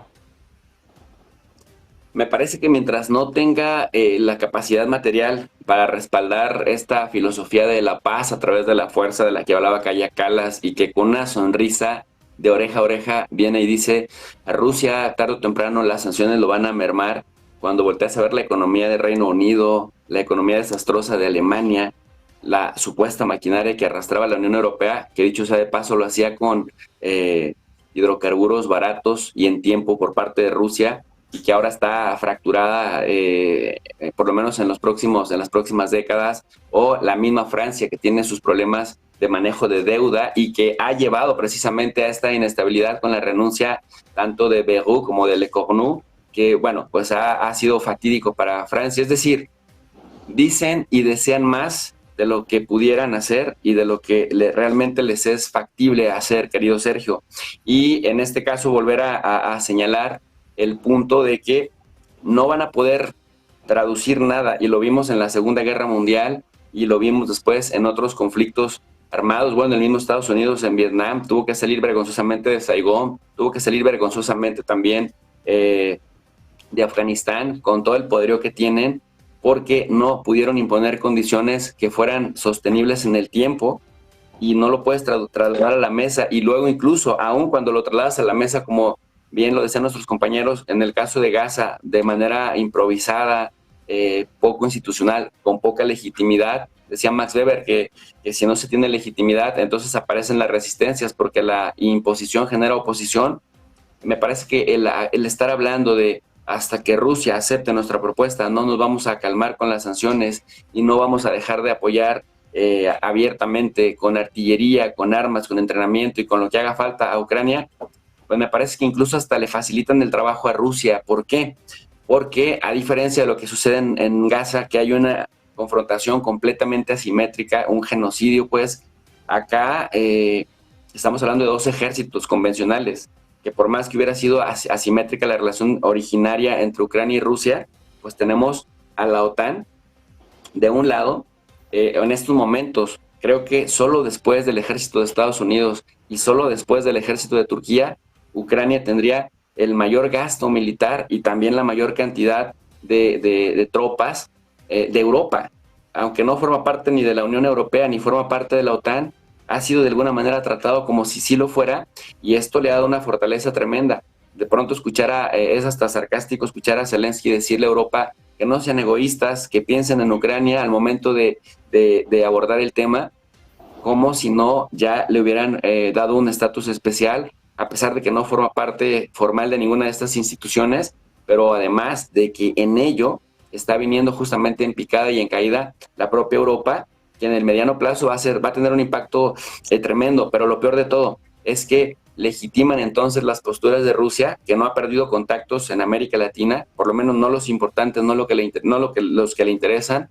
F: Me parece que mientras no tenga la capacidad material para respaldar esta filosofía de la paz a través de la fuerza de la que hablaba Kaja Kallas, y que con una sonrisa de oreja a oreja viene y dice a Rusia tarde o temprano las sanciones lo van a mermar, cuando volteas a ver la economía del Reino Unido, la economía desastrosa de Alemania, la supuesta maquinaria que arrastraba la Unión Europea, que dicho sea de paso lo hacía con hidrocarburos baratos y en tiempo por parte de Rusia, y que ahora está fracturada por lo menos en las próximas décadas, o la misma Francia, que tiene sus problemas de manejo de deuda y que ha llevado precisamente a esta inestabilidad con la renuncia tanto de Bayrou como de Le Cornu, que bueno, pues ha sido fatídico para Francia. Es decir, dicen y desean más de lo que pudieran hacer y de lo que realmente les es factible hacer, querido Sergio. Y en este caso volver a señalar el punto de que no van a poder traducir nada, y lo vimos en la Segunda Guerra Mundial y lo vimos después en otros conflictos armados. Bueno, el mismo Estados Unidos en Vietnam tuvo que salir vergonzosamente de Saigón, tuvo que salir vergonzosamente también de Afganistán, con todo el poderío que tienen, porque no pudieron imponer condiciones que fueran sostenibles en el tiempo, y no lo puedes trasladar a la mesa. Y luego, incluso aún cuando lo trasladas a la mesa, como bien lo decían nuestros compañeros, en el caso de Gaza, de manera improvisada, poco institucional, con poca legitimidad. Decía Max Weber que si no se tiene legitimidad, entonces aparecen las resistencias, porque la imposición genera oposición. Me parece que el estar hablando de hasta que Rusia acepte nuestra propuesta, no nos vamos a calmar con las sanciones y no vamos a dejar de apoyar abiertamente con artillería, con armas, con entrenamiento y con lo que haga falta a Ucrania, pues me parece que incluso hasta le facilitan el trabajo a Rusia. ¿Por qué? Porque a diferencia de lo que sucede en Gaza, que hay una confrontación completamente asimétrica, un genocidio, pues acá estamos hablando de dos ejércitos convencionales, que por más que hubiera sido asimétrica la relación originaria entre Ucrania y Rusia, pues tenemos a la OTAN de un lado. En estos momentos, creo que solo después del ejército de Estados Unidos y solo después del ejército de Turquía, Ucrania tendría el mayor gasto militar y también la mayor cantidad de tropas de Europa. Aunque no forma parte ni de la Unión Europea ni forma parte de la OTAN, ha sido de alguna manera tratado como si sí lo fuera, y esto le ha dado una fortaleza tremenda. De pronto es hasta sarcástico escuchar a Zelensky decirle a Europa que no sean egoístas, que piensen en Ucrania al momento de abordar el tema, como si no ya le hubieran dado un estatus especial, a pesar de que no forma parte formal de ninguna de estas instituciones, pero además de que en ello está viniendo justamente en picada y en caída la propia Europa, que en el mediano plazo va a tener un impacto tremendo. Pero lo peor de todo es que legitiman entonces las posturas de Rusia, que no ha perdido contactos en América Latina, por lo menos no los importantes, no los que le interesan.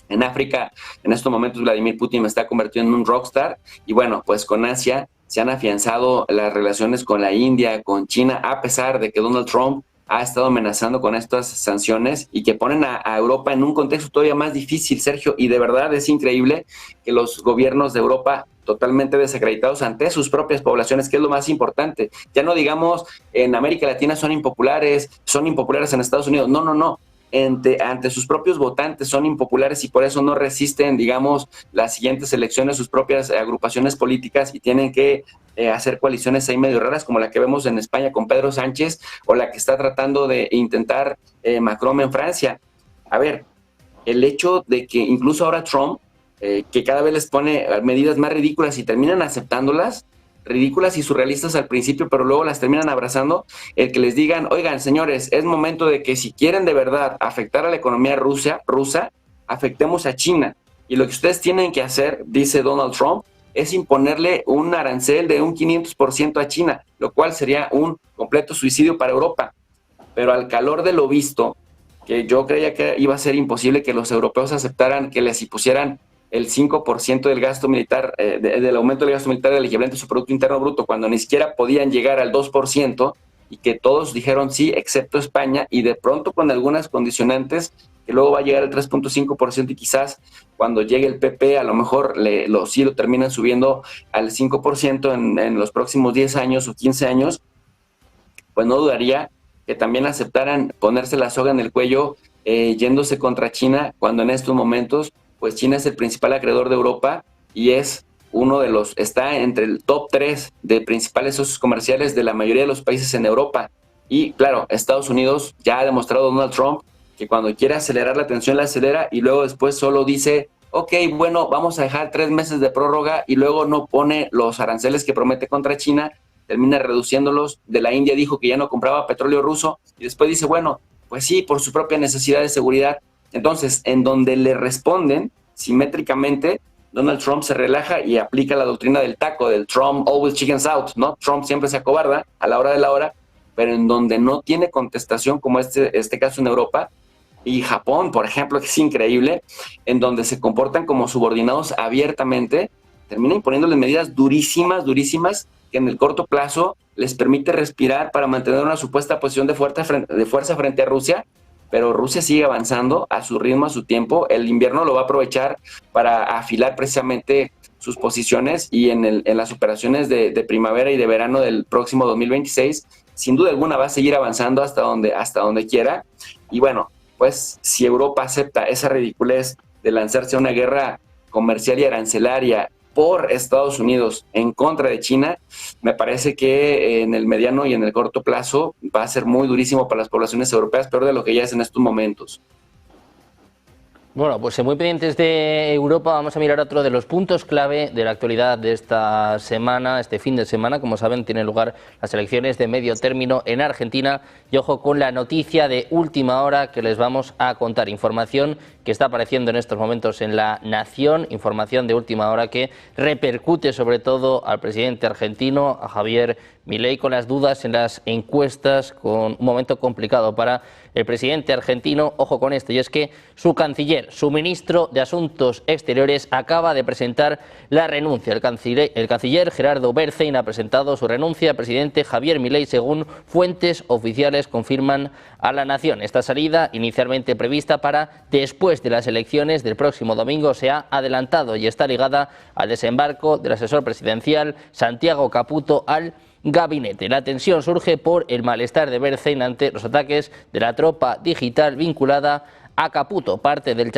F: En África, en estos momentos, Vladimir Putin está convirtiendo en un rockstar, y bueno, pues con Asia se han afianzado las relaciones con la India, con China, a pesar de que Donald Trump ha estado amenazando con estas sanciones y que ponen a Europa en un contexto todavía más difícil, Sergio, y de verdad es increíble que los gobiernos de Europa totalmente desacreditados ante sus propias poblaciones, que es lo más importante. Ya no digamos en América Latina son impopulares en Estados Unidos, no. Ante sus propios votantes son impopulares y por eso no resisten, digamos, las siguientes elecciones, sus propias agrupaciones políticas, y tienen que hacer coaliciones ahí medio raras, como la que vemos en España con Pedro Sánchez, o la que está tratando de intentar Macron en Francia. A ver, el hecho de que incluso ahora Trump, que cada vez les pone medidas más ridículas y terminan aceptándolas, ridículas y surrealistas al principio, pero luego las terminan abrazando, el que les digan, oigan, señores, es momento de que si quieren de verdad afectar a la economía rusa, afectemos a China. Y lo que ustedes tienen que hacer, dice Donald Trump, es imponerle un arancel de un 500% a China, lo cual sería un completo suicidio para Europa. Pero al calor de lo visto, que yo creía que iba a ser imposible que los europeos aceptaran que les impusieran el 5% del gasto militar, del aumento del gasto militar del equivalente a su Producto Interno Bruto, cuando ni siquiera podían llegar al 2%, y que todos dijeron sí, excepto España, y de pronto con algunas condicionantes, que luego va a llegar al 3.5%, y quizás cuando llegue el PP a lo mejor sí lo terminan subiendo al 5% en los próximos 10 años o 15 años, pues no dudaría que también aceptaran ponerse la soga en el cuello yéndose contra China, cuando en estos momentos pues China es el principal acreedor de Europa y es está entre el top 3 de principales socios comerciales de la mayoría de los países en Europa. Y claro, Estados Unidos ya ha demostrado Donald Trump que cuando quiere acelerar la tensión la acelera, y luego después solo dice, ok, bueno, vamos a dejar 3 meses de prórroga, y luego no pone los aranceles que promete contra China, termina reduciéndolos. De la India dijo que ya no compraba petróleo ruso, y después dice, bueno, pues sí, por su propia necesidad de seguridad. Entonces, en donde le responden simétricamente, Donald Trump se relaja y aplica la doctrina del taco, del Trump always chickens out, ¿no? Trump siempre se acobarda a la hora de la hora, pero en donde no tiene contestación, como este caso en Europa, y Japón, por ejemplo, que es increíble, en donde se comportan como subordinados abiertamente, termina imponiéndoles medidas durísimas, que en el corto plazo les permite respirar para mantener una supuesta posición de fuerza frente a Rusia, pero Rusia sigue avanzando a su ritmo, a su tiempo. El invierno lo va a aprovechar para afilar precisamente sus posiciones, y en las operaciones de primavera y de verano del próximo 2026, sin duda alguna va a seguir avanzando hasta donde quiera. Y bueno, pues si Europa acepta esa ridiculez de lanzarse a una guerra comercial y arancelaria por Estados Unidos en contra de China, me parece que en el mediano y en el corto plazo va a ser muy durísimo para las poblaciones europeas, peor de lo que ya es en estos momentos.
A: Bueno, pues muy pendientes de Europa, vamos a mirar otro de los puntos clave de la actualidad de esta semana, este fin de semana. Como saben, tienen lugar las elecciones de medio término en Argentina, y ojo con la noticia de última hora que les vamos a contar. Información que está apareciendo en estos momentos en La Nación, información de última hora que repercute sobre todo al presidente argentino, a Javier Milei, con las dudas en las encuestas, con un momento complicado para el presidente argentino. Ojo con esto, y es que su canciller, su ministro de Asuntos Exteriores, acaba de presentar la renuncia. El canciller Gerardo Berzein ha presentado su renuncia al presidente Javier Milei, según fuentes oficiales confirman a La Nación. Esta salida, inicialmente prevista para después de las elecciones del próximo domingo, se ha adelantado y está ligada al desembarco del asesor presidencial Santiago Caputo al gabinete. La tensión surge por el malestar de Berzein ante los ataques de la tropa digital vinculada a Caputo, parte del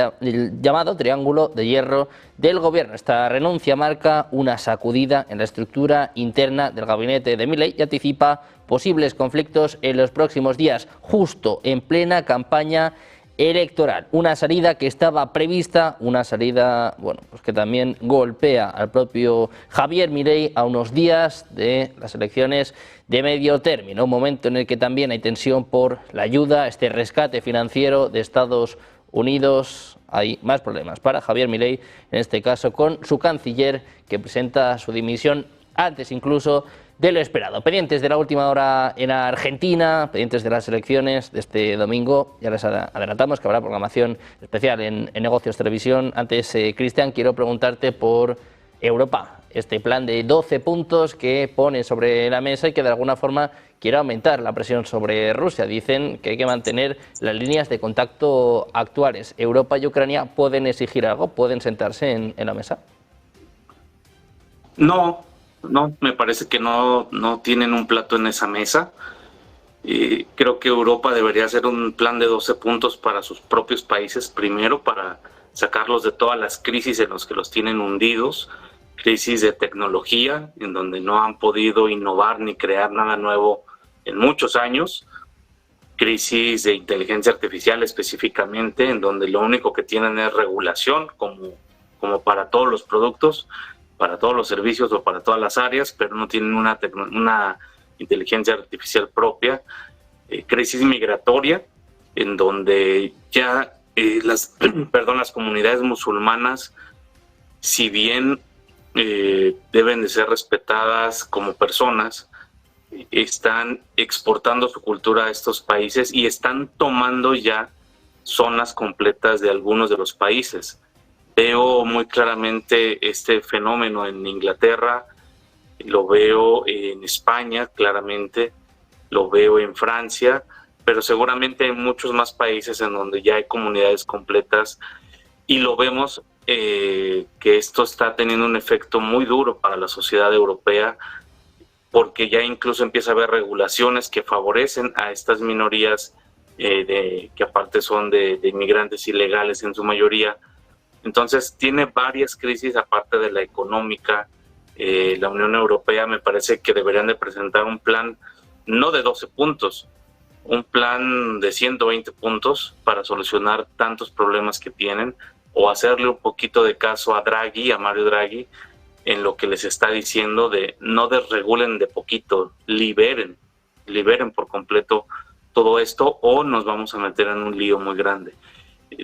A: llamado Triángulo de Hierro del Gobierno. Esta renuncia marca una sacudida en la estructura interna del gabinete de Milei y anticipa posibles conflictos en los próximos días, justo en plena campaña electoral. Una salida que estaba prevista, una salida pues que también golpea al propio Javier Milei a unos días de las elecciones de medio término, un momento en el que también hay tensión por la ayuda, este rescate financiero de Estados Unidos. Hay más problemas para Javier Milei, en este caso con su canciller, que presenta su dimisión antes incluso de lo esperado. Pendientes de la última hora en Argentina, pendientes de las elecciones de este domingo. Ya les adelantamos que habrá programación especial en Negocios Televisión. Antes, Cristian, quiero preguntarte por Europa, este plan de 12 puntos que pone sobre la mesa y que de alguna forma quiere aumentar la presión sobre Rusia. Dicen que hay que mantener las líneas de contacto actuales. ¿Europa y Ucrania pueden exigir algo? ¿Pueden sentarse en la mesa?
E: No, me parece que no tienen un plato en esa mesa. Creo que Europa debería hacer un plan de 12 puntos para sus propios países, primero para sacarlos de todas las crisis en las que los tienen hundidos, crisis de tecnología, en donde no han podido innovar ni crear nada nuevo en muchos años, crisis de inteligencia artificial específicamente, en donde lo único que tienen es regulación, como para todos los productos, para todos los servicios o para todas las áreas, pero no tienen una inteligencia artificial propia. Crisis migratoria, en donde ya las comunidades musulmanas, si bien deben de ser respetadas como personas, están exportando su cultura a estos países y están tomando ya zonas completas de algunos de los países. Veo muy claramente este fenómeno en Inglaterra, lo veo en España claramente, lo veo en Francia, pero seguramente hay muchos más países en donde ya hay comunidades completas y lo vemos que esto está teniendo un efecto muy duro para la sociedad europea, porque ya incluso empieza a haber regulaciones que favorecen a estas minorías que aparte son de inmigrantes ilegales en su mayoría. Entonces tiene varias crisis aparte de la económica. La Unión Europea me parece que deberían de presentar un plan no de 12 puntos, un plan de 120 puntos para solucionar tantos problemas que tienen, o hacerle un poquito de caso a Draghi, a Mario Draghi, en lo que les está diciendo de no desregulen de poquito, liberen por completo todo esto o nos vamos a meter en un lío muy grande.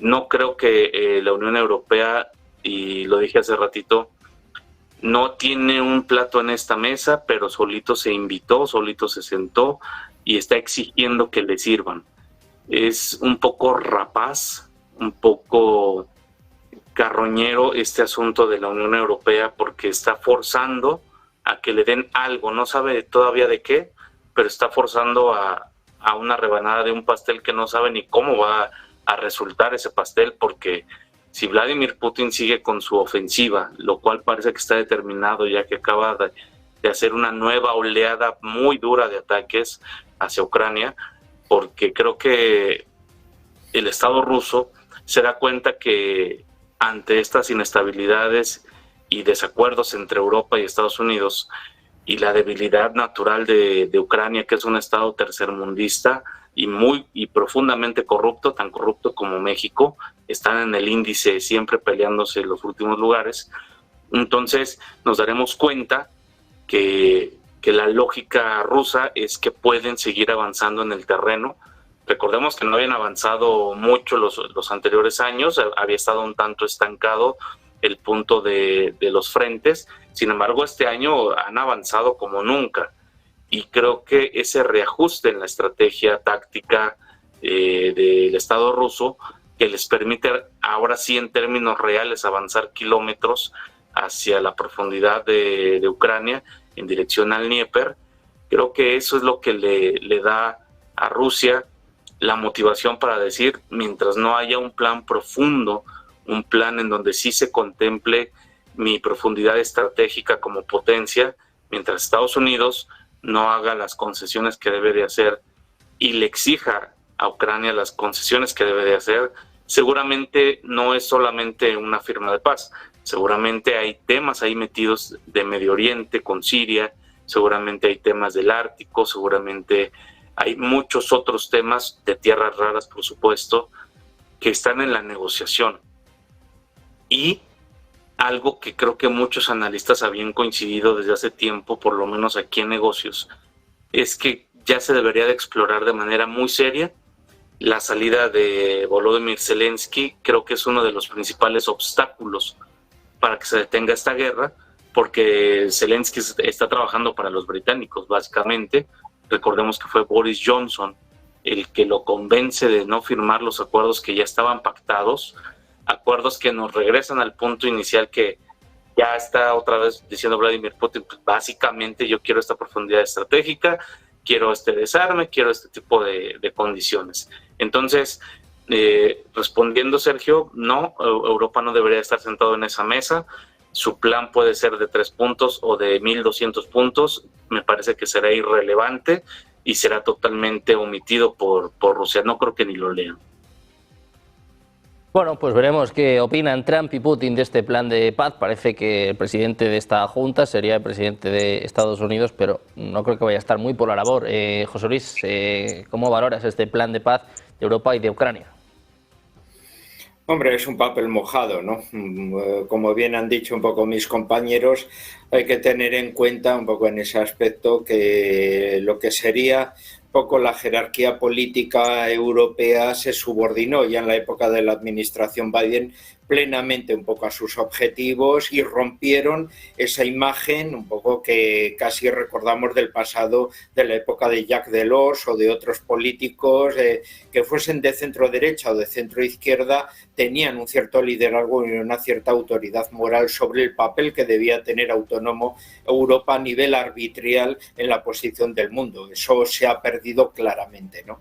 E: No creo que la Unión Europea, y lo dije hace ratito, no tiene un plato en esta mesa, pero solito se invitó, solito se sentó y está exigiendo que le sirvan. Es un poco rapaz, un poco carroñero este asunto de la Unión Europea, porque está forzando a que le den algo, no sabe todavía de qué, pero está forzando a una rebanada de un pastel que no sabe ni cómo va a resultar ese pastel, porque si Vladimir Putin sigue con su ofensiva, lo cual parece que está determinado ya que acaba de hacer una nueva oleada muy dura de ataques hacia Ucrania, porque creo que el Estado ruso se da cuenta que ante estas inestabilidades y desacuerdos entre Europa y Estados Unidos y la debilidad natural de Ucrania, que es un Estado tercermundista y profundamente corrupto, tan corrupto como México, están en el índice siempre peleándose en los últimos lugares. Entonces nos daremos cuenta que la lógica rusa es que pueden seguir avanzando en el terreno. Recordemos que no habían avanzado mucho los anteriores años, había estado un tanto estancado el punto de los frentes. Sin embargo, este año han avanzado como nunca y creo que ese reajuste en la estrategia táctica del Estado ruso, que les permite ahora sí en términos reales avanzar kilómetros hacia la profundidad de Ucrania en dirección al Dnieper, creo que eso es lo que le da a Rusia la motivación para decir, mientras no haya un plan profundo, un plan en donde sí se contemple mi profundidad estratégica como potencia, mientras Estados Unidos no haga las concesiones que debe de hacer y le exija a Ucrania las concesiones que debe de hacer, seguramente no es solamente una firma de paz, seguramente hay temas ahí metidos de Medio Oriente con Siria, seguramente hay temas del Ártico, seguramente hay muchos otros temas de tierras raras, por supuesto, que están en la negociación. Y algo que creo que muchos analistas habían coincidido desde hace tiempo, por lo menos aquí en negocios, es que ya se debería de explorar de manera muy seria la salida de Volodymyr Zelensky. Creo que es uno de los principales obstáculos para que se detenga esta guerra, porque Zelensky está trabajando para los británicos, básicamente. Recordemos que fue Boris Johnson el que lo convence de no firmar los acuerdos que ya estaban pactados, acuerdos que nos regresan al punto inicial que ya está otra vez diciendo Vladimir Putin, pues básicamente yo quiero esta profundidad estratégica, quiero este desarme, quiero este tipo de condiciones. Entonces, respondiendo Sergio, no, Europa no debería estar sentado en esa mesa. Su plan puede ser de 3 puntos o de 1.200 puntos, me parece que será irrelevante y será totalmente omitido por Rusia. No creo que ni lo lean.
A: Bueno, pues veremos qué opinan Trump y Putin de este plan de paz. Parece que el presidente de esta junta sería el presidente de Estados Unidos, pero no creo que vaya a estar muy por la labor. José Luis, ¿cómo valoras este plan de paz de Europa y de Ucrania?
G: Hombre, es un papel mojado, ¿no? Como bien han dicho un poco mis compañeros, hay que tener en cuenta un poco en ese aspecto que lo que sería un poco la jerarquía política europea se subordinó ya en la época de la administración Biden plenamente un poco a sus objetivos y rompieron esa imagen un poco que casi recordamos del pasado, de la época de Jacques Delors o de otros políticos que fuesen de centro derecha o de centro izquierda, tenían un cierto liderazgo y una cierta autoridad moral sobre el papel que debía tener autónomo Europa a nivel arbitrial en la posición del mundo. Eso se ha perdido claramente, ¿no?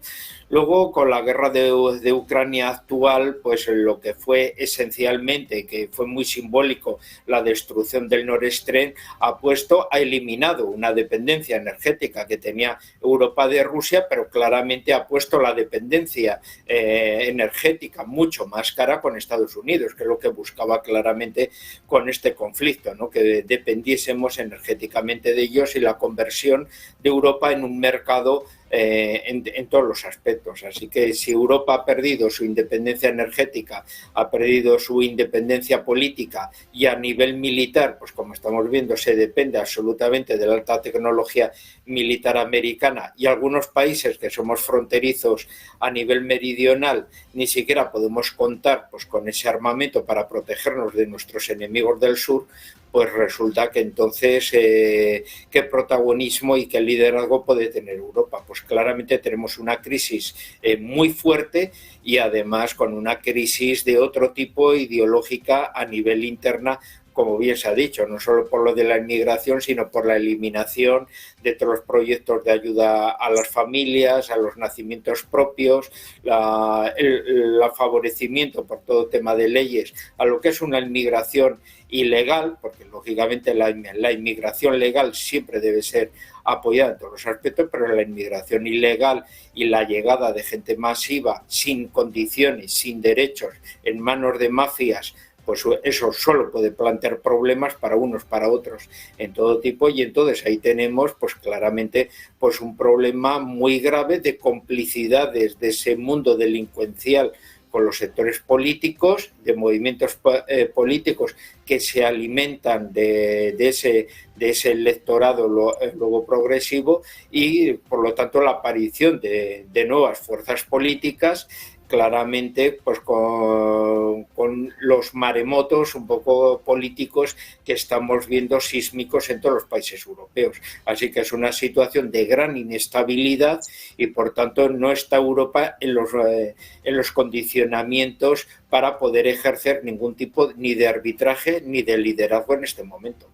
G: Luego, con la guerra de Ucrania actual, pues lo que fue esencialmente, que fue muy simbólico, la destrucción del Nord Stream, ha eliminado una dependencia energética que tenía Europa de Rusia, pero claramente ha puesto la dependencia energética mucho más cara con Estados Unidos, que es lo que buscaba claramente con este conflicto, ¿no? Que dependiésemos energéticamente de ellos y la conversión de Europa en un mercado en todos los aspectos. Así que si Europa ha perdido su independencia energética, ha perdido su independencia política y a nivel militar, pues como estamos viendo, se depende absolutamente de la alta tecnología militar americana, y algunos países que somos fronterizos a nivel meridional ni siquiera podemos contar pues con ese armamento para protegernos de nuestros enemigos del sur, pues resulta que entonces qué protagonismo y qué liderazgo puede tener Europa. Pues claramente tenemos una crisis muy fuerte y además con una crisis de otro tipo ideológica a nivel interna, como bien se ha dicho, no solo por lo de la inmigración, sino por la eliminación de todos los proyectos de ayuda a las familias, a los nacimientos propios, el favorecimiento por todo tema de leyes a lo que es una inmigración ilegal, porque lógicamente la inmigración legal siempre debe ser apoyada en todos los aspectos, pero la inmigración ilegal y la llegada de gente masiva sin condiciones, sin derechos, en manos de mafias, pues eso solo puede plantear problemas para unos, para otros, en todo tipo, y entonces ahí tenemos pues claramente pues un problema muy grave de complicidades de ese mundo delincuencial con los sectores políticos, de movimientos políticos que se alimentan de ese electorado luego progresivo, y por lo tanto la aparición de nuevas fuerzas políticas, claramente pues con los maremotos un poco políticos que estamos viendo sísmicos en todos los países europeos. Así que es una situación de gran inestabilidad y por tanto no está Europa en los condicionamientos para poder ejercer ningún tipo ni de arbitraje ni de liderazgo en este momento.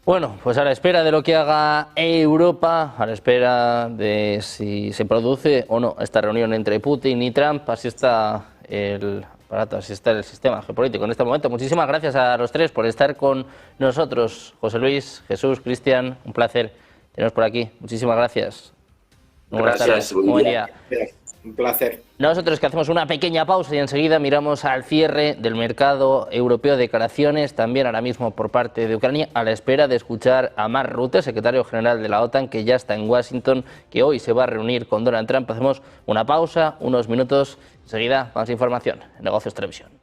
A: Bueno, pues a la espera de lo que haga Europa, a la espera de si se produce o no esta reunión entre Putin y Trump, así está el aparato, así está el sistema geopolítico en este momento. Muchísimas gracias a los tres por estar con nosotros. José Luis, Jesús, Cristian, un placer teneros por aquí. Muchísimas gracias.
F: Gracias.
A: Buen día.
G: Un placer.
A: Nosotros que hacemos una pequeña pausa y enseguida miramos al cierre del mercado europeo de declaraciones, también ahora mismo por parte de Ucrania, a la espera de escuchar a Mark Rutte, secretario general de la OTAN, que ya está en Washington, que hoy se va a reunir con Donald Trump. Hacemos una pausa, unos minutos, enseguida más información en Negocios Televisión.